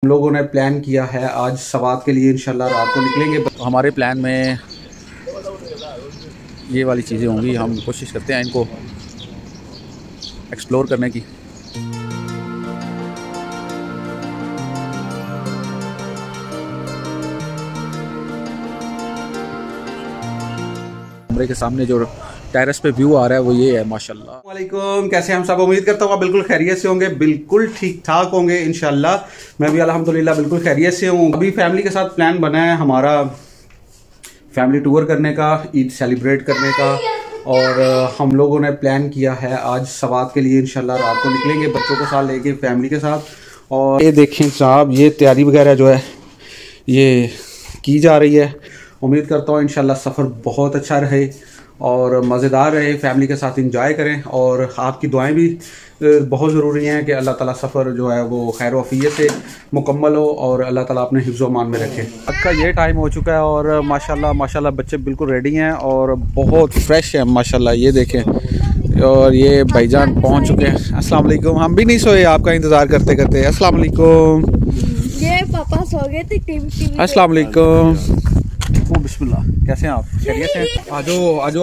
हम लोगों ने प्लान किया है आज सवात के लिए, इंशाल्लाह रात को निकलेंगे। हमारे प्लान में ये वाली चीज़ें होंगी, हम कोशिश करते हैं इनको एक्सप्लोर करने की। कमरे के सामने जो टेरेस पे व्यू आ रहा है वो ये है माशाल्लाह। वालेकुम, कैसे हैं हम सब? उम्मीद करता हूँ आप बिल्कुल खैरियत से होंगे, बिल्कुल ठीक ठाक होंगे इंशाल्लाह। मैं भी अल्हम्दुलिल्लाह बिल्कुल खैरियत से हूँ। अभी फैमिली के साथ प्लान बना है हमारा फैमिली टूर करने का, ईद सेलिब्रेट करने का। और हम लोगों ने प्लान किया है आज सवात के लिए, इंशाल्लाह रात को निकलेंगे बच्चों को साथ लेके फैमिली के साथ। और ये देखें साहब, ये तैयारी वगैरह जो है ये की जा रही है। उम्मीद करता हूँ इंशाल्लाह सफ़र बहुत अच्छा रहे और मज़ेदार रहे, फैमिली के साथ इंजॉय करें। और आपकी दुआएं भी बहुत ज़रूरी हैं कि अल्लाह ताला सफ़र जो है वो खैर वफ़ियत से मुकम्मल हो और अल्लाह ताला अपने हिफ्ज़ व अमान में रखे। अब का ये टाइम हो चुका है और माशाल्लाह माशाल्लाह बच्चे बिल्कुल रेडी हैं और बहुत फ्रेश हैं माशाल्लाह। ये देखें, और ये भाईजान पहुंच चुके हैं। अस्सलाम वालेकुम। हम भी नहीं सोए आपका इंतज़ार करते करते। अस्सलाम वालेकुम। ये पापा सो गए थे टीवी। अस्सलाम वालेकुम। बिस्मिल्लाह, कैसे हैं आप? खैरियत हैं?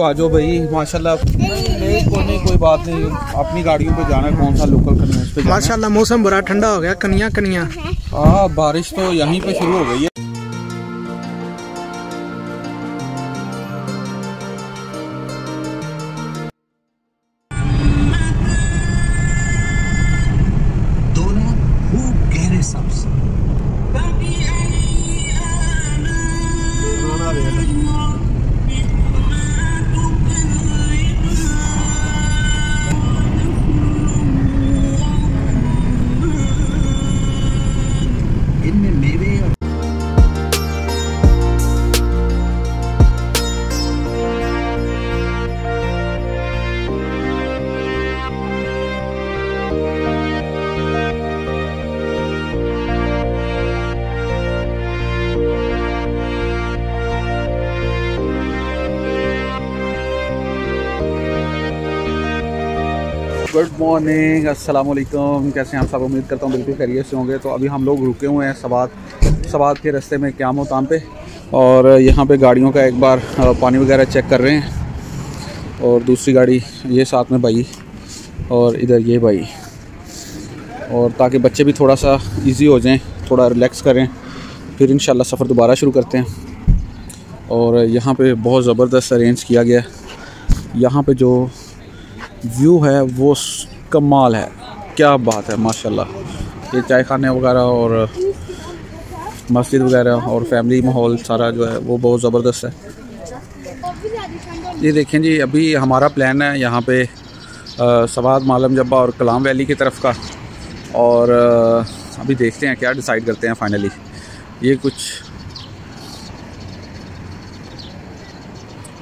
आजो भाई माशाल्लाह। कोई बात नहीं, अपनी गाड़ियों पे जाना है, कौन सा लोकल कन्वेंस पे जाना है। माशाल्लाह मौसम बड़ा ठंडा हो गया, कनिया हाँ, बारिश तो यहीं पे शुरू हो गई है। दोनों खूब गहरे सब्ज इनमें मेवे और गुड मॉर्निंग, अस्सलाम वालेकुम। कैसे हैं आप सब? उम्मीद करता हूँ बिल्कुल खैरियत से होंगे। तो अभी हम लोग रुके हुए हैं सवात के रास्ते में क़याम ताम पे, और यहाँ पे गाड़ियों का एक बार पानी वगैरह चेक कर रहे हैं। और दूसरी गाड़ी ये साथ में भाई, और इधर ये भाई, और ताकि बच्चे भी थोड़ा सा इजी हो जाएं, थोड़ा रिलैक्स करें, फिर इंशाल्लाह सफ़र दोबारा शुरू करते हैं। और यहाँ पे बहुत ज़बरदस्त अरेंज किया गया है। यहाँ पे जो व्यू है वो कमाल है, क्या बात है माशाल्लाह। ये चाय खाने वगैरह और मस्जिद वगैरह और फैमिली माहौल सारा जो है वो बहुत ज़बरदस्त है। ये देखें जी, अभी हमारा प्लान है यहाँ पे सवात, मालम जब्बा और कलाम वैली की तरफ का। और अभी देखते हैं क्या डिसाइड करते हैं फाइनली। ये कुछ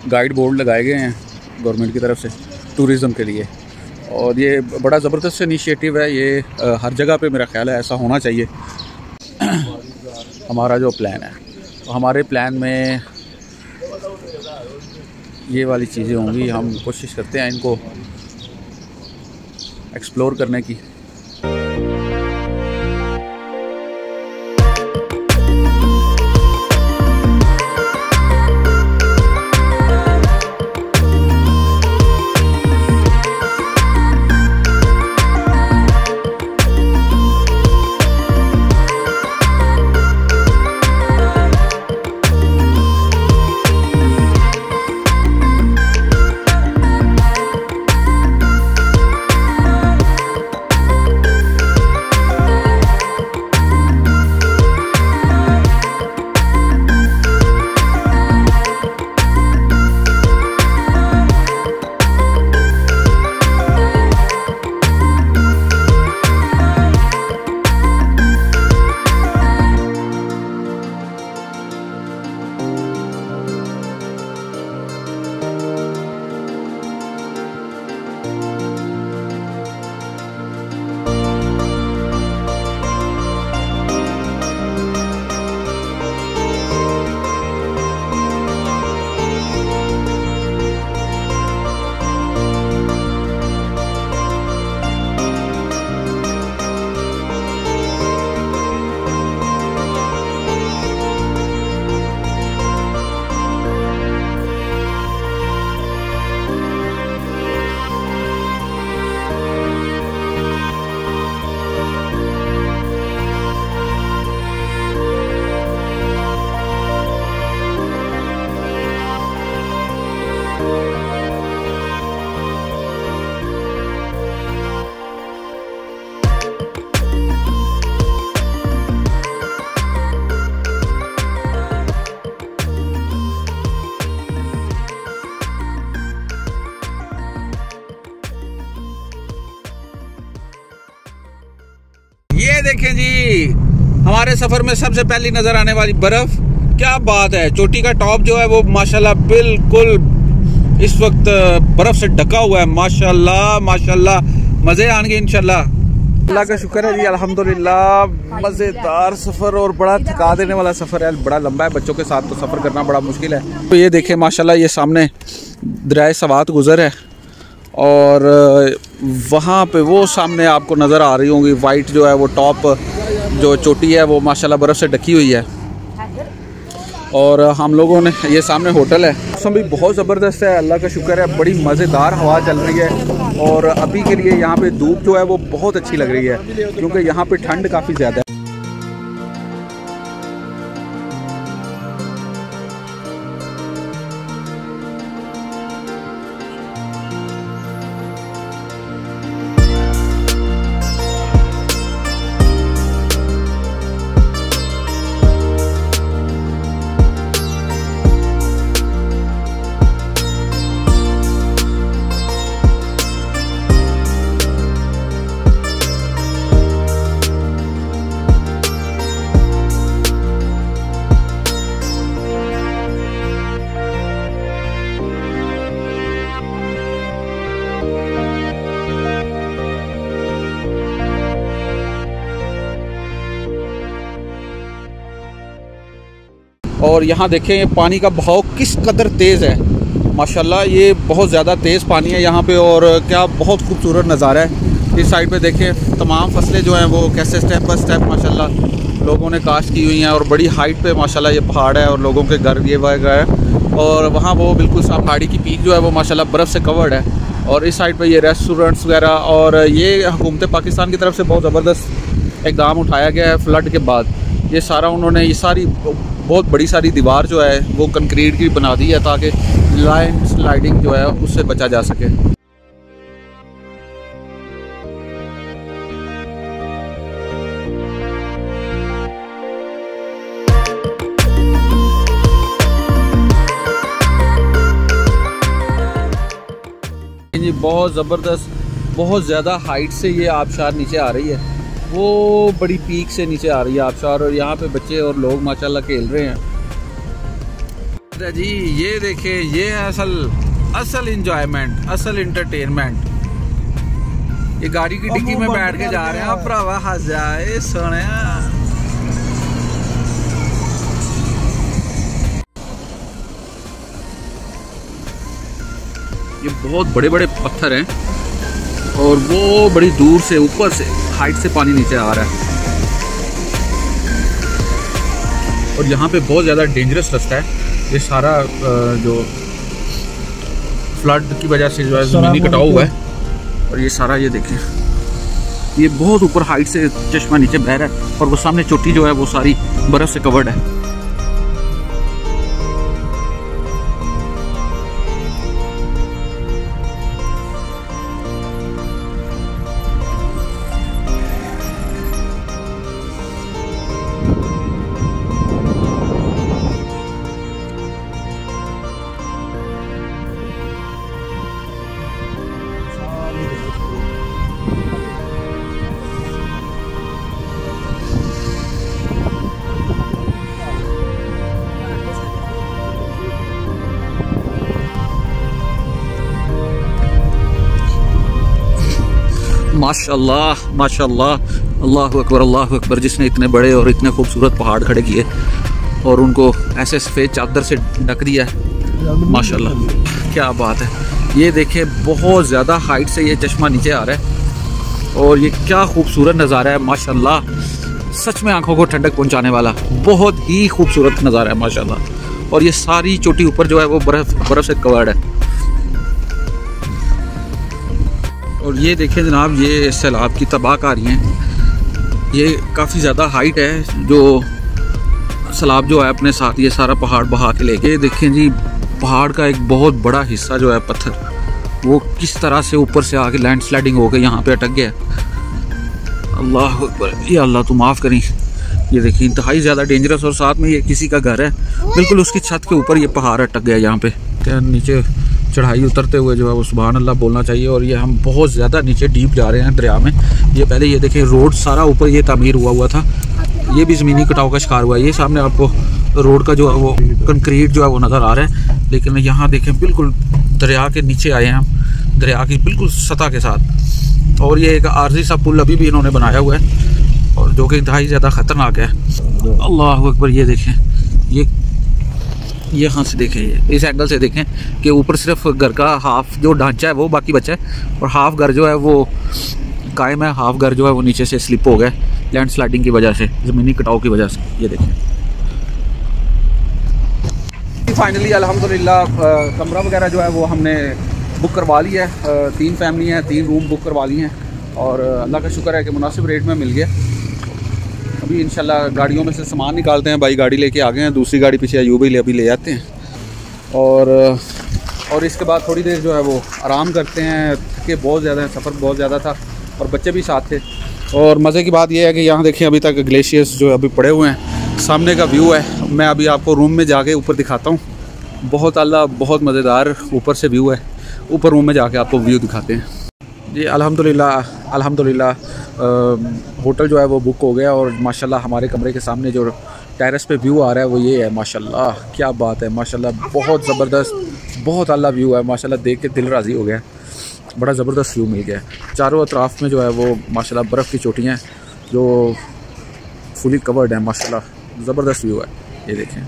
गाइड बोर्ड लगाए गए हैं गवर्नमेंट की तरफ से टूरिज़म के लिए, और ये बड़ा ज़बरदस्त इनिशिएटिव है। ये हर जगह पे मेरा ख्याल है ऐसा होना चाहिए। हमारा जो प्लान है, तो हमारे प्लान में ये वाली चीज़ें होंगी, हम कोशिश करते हैं इनको एक्सप्लोर करने की। हमारे सफ़र में सबसे पहली नज़र आने वाली बर्फ़, क्या बात है। चोटी का टॉप जो है वो माशाल्लाह बिल्कुल इस वक्त बर्फ़ से ढका हुआ है। माशाल्लाह माशाल्लाह, मज़े आएंगे इंशाल्लाह। अल्लाह का शुक्र है जी, अल्हम्दुलिल्लाह। मज़ेदार सफ़र और बड़ा थका देने वाला सफ़र है, बड़ा लंबा है। बच्चों के साथ तो सफ़र करना बड़ा मुश्किल है। तो ये देखें माशाल्लाह, ये सामने दरिया सवात गुज़र है और वहाँ पे वो सामने आपको नज़र आ रही होंगी वाइट जो है वो टॉप जो चोटी है वो माशाल्लाह बर्फ़ से ढकी हुई है। और हम लोगों ने, ये सामने होटल है। मौसम भी बहुत ज़बरदस्त है, अल्लाह का शुक्र है। बड़ी मज़ेदार हवा चल रही है और अभी के लिए यहाँ पे धूप जो है वो बहुत अच्छी लग रही है क्योंकि यहाँ पे ठंड काफ़ी ज़्यादा है। और यहाँ देखें पानी का बहाव किस कदर तेज़ है माशाल्लाह, ये बहुत ज़्यादा तेज़ पानी है यहाँ पे और क्या बहुत खूबसूरत नज़ारा है। इस साइड पे देखें तमाम फसलें जो हैं वो कैसे स्टेप बाय स्टेप माशाल्लाह लोगों ने काश्त की हुई हैं और बड़ी हाइट पे माशाल्लाह ये पहाड़ है और लोगों के घर ये वगैरह है। और वहाँ वो बिल्कुल साफ पहाड़ी की पीक जो है वो माशाल्लाह बर्फ़ से कवर्ड है। और इस साइड पर ये रेस्टोरेंट्स वगैरह, और ये हुकूमत पाकिस्तान की तरफ से बहुत ज़बरदस्त इक़दाम उठाया गया है फ्लड के बाद। ये सारा उन्होंने ये सारी बहुत बड़ी सारी दीवार जो है वो कंक्रीट की बना दी है ताकि लैंड स्लाइडिंग जो है उससे बचा जा सके। जी बहुत ज़बरदस्त, बहुत ज़्यादा हाइट से ये आबशार नीचे आ रही है, वो बड़ी पीक से नीचे आ रही है आबशार और यहाँ पे बच्चे और लोग माशाल्लाह खेल रहे हैं। जी ये देखें, ये है असल इंजॉयमेंट, असल इंटरटेनमेंट। ये गाड़ी की डिक्की में बैठ के जा रहे हैं। भरावा हंस जाए सोने। ये बहुत बड़े बड़े पत्थर हैं और वो बड़ी दूर से ऊपर से हाइट से पानी नीचे आ रहा है और यहाँ पे बहुत ज़्यादा डेंजरस रास्ता है। ये सारा जो फ्लड की वजह से जो है ज़मीनी कटाव हुआ है और ये सारा ये देखें, ये बहुत ऊपर हाइट से चश्मा नीचे बह रहा है और वो सामने चोटी जो है वो सारी बर्फ़ से कवर्ड है। माशाल्लाह माशाल्लाह, अल्लाह अकबर अल्लाह अकबर। जिसने इतने बड़े और इतने खूबसूरत पहाड़ खड़े किए और उनको ऐसे सफ़ेद चादर से ढक दिया है, माशाल्लाह क्या बात है। ये देखें बहुत ज़्यादा हाइट से ये चश्मा नीचे आ रहा है और ये क्या खूबसूरत नज़ारा है माशाल्लाह, सच में आंखों को ठंडक पहुंचाने वाला बहुत ही खूबसूरत नज़ारा है माशाल्लाह। और ये सारी चोटी ऊपर जो है वो बर्फ़ से कवर्ड है। और ये देखें जनाब, ये सैलाब की तबाहकारी हैं, ये काफ़ी ज़्यादा हाइट है जो सैलाब जो है अपने साथ ये सारा पहाड़ बहा के लेके। ये देखें जी, पहाड़ का एक बहुत बड़ा हिस्सा जो है पत्थर वो किस तरह से ऊपर से आके लैंड स्लाइडिंग होकर यहाँ पे अटक गया। अल्लाह अकबर, ये अल्लाह तो माफ़ करें। ये देखिए इंतहाई ज़्यादा डेंजरस और साथ में ये किसी का घर है, बिल्कुल उसकी छत के ऊपर ये पहाड़ अटक गया यहाँ पे। क्या नीचे चढ़ाई उतरते हुए जो है वो सुभान अल्लाह बोलना चाहिए। और ये हम बहुत ज़्यादा नीचे डीप जा रहे हैं दरिया में। ये पहले ये देखें रोड सारा ऊपर ये तामीर हुआ था, ये भी ज़मीनी कटाव का शिकार हुआ है। ये सामने आपको रोड का जो है वो कंक्रीट जो है वो नज़र आ रहा है, लेकिन यहाँ देखें बिल्कुल दरिया के नीचे आए हैं हम, दरिया की बिल्कुल सतह के साथ। और ये एक आर्जी सा पुल अभी भी इन्होंने बनाया हुआ है और जो कि इंतहाई ज़्यादा ख़तरनाक है। अल्लाह अकबर, ये देखें, ये यहाँ से देखें, ये इस एंगल से देखें कि ऊपर सिर्फ घर का हाफ जो ढांचा है वो बाकी बचा है और हाफ घर जो है वो कायम है, हाफ घर जो है वो नीचे से स्लिप हो गया लैंड स्लाइडिंग की वजह से, ज़मीनी कटाव की वजह से। ये देखें फाइनली अल्हम्दुलिल्लाह कमरा वगैरह जो है वो हमने बुक करवा लिया है। 3 फैमिली हैं, 3 रूम बुक करवा लिए हैं और अल्लाह का शुक्र है कि मुनासिब रेट में मिल गया। अभी इंशाल्लाह गाड़ियों में से सामान निकालते हैं, भाई गाड़ी लेके आ गए हैं, दूसरी गाड़ी पीछे अयूब ही अभी ले आते हैं और इसके बाद थोड़ी देर जो है वो आराम करते हैं। थके बहुत ज़्यादा है, सफ़र बहुत ज़्यादा था और बच्चे भी साथ थे। और मज़े की बात यह है कि यहाँ देखें अभी तक ग्लेशियर्स जो अभी पड़े हुए हैं, सामने का व्यू है। मैं अभी आपको रूम में जाके ऊपर दिखाता हूँ, बहुत आला बहुत मज़ेदार ऊपर से व्यू है। ऊपर रूम में जाके आपको व्यू दिखाते हैं। जी अल्हम्दुलिल्लाह होटल जो है वो बुक हो गया और माशाल्लाह हमारे कमरे के सामने जो टेरेस पे व्यू आ रहा है वो ये है। माशाल्लाह क्या बात है, माशाल्लाह बहुत ज़बरदस्त, बहुत आला व्यू है। माशाल्लाह देख के दिल राज़ी हो गया, बड़ा ज़बरदस्त व्यू मिल गया। चारों अतराफ़ में जो है वो माशाल्लाह बर्फ़ की चोटियाँ जो फुली कवर्ड है, माशाल्लाह ज़बरदस्त व्यू है। ये देखें,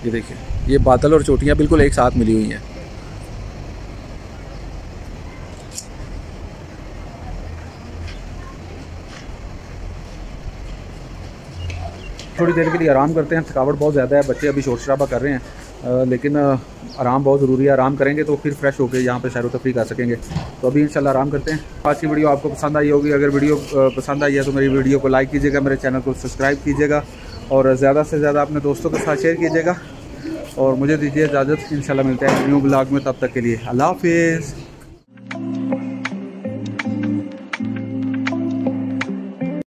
ये देखिए, ये बादल और चोटियाँ बिल्कुल एक साथ मिली हुई हैं। थोड़ी देर के लिए आराम करते हैं, थकावट बहुत ज़्यादा है, बच्चे अभी शोर शराबा कर रहे हैं, लेकिन आराम बहुत ज़रूरी है। आराम करेंगे तो फिर फ्रेश होकर यहाँ पे सैर व तफरीह कर सकेंगे। तो अभी इंशाल्लाह आराम करते हैं। आज की वीडियो आपको पसंद आई होगी। अगर वीडियो पसंद आई है तो मेरी वीडियो को लाइक कीजिएगा, मेरे चैनल को सब्सक्राइब कीजिएगा और ज़्यादा से ज़्यादा अपने दोस्तों के साथ शेयर कीजिएगा। और मुझे दीजिए इजाज़त, इंशाल्लाह मिलते हैं न्यू ब्लॉग में। तब तक के लिए अल्लाह हाफिज़।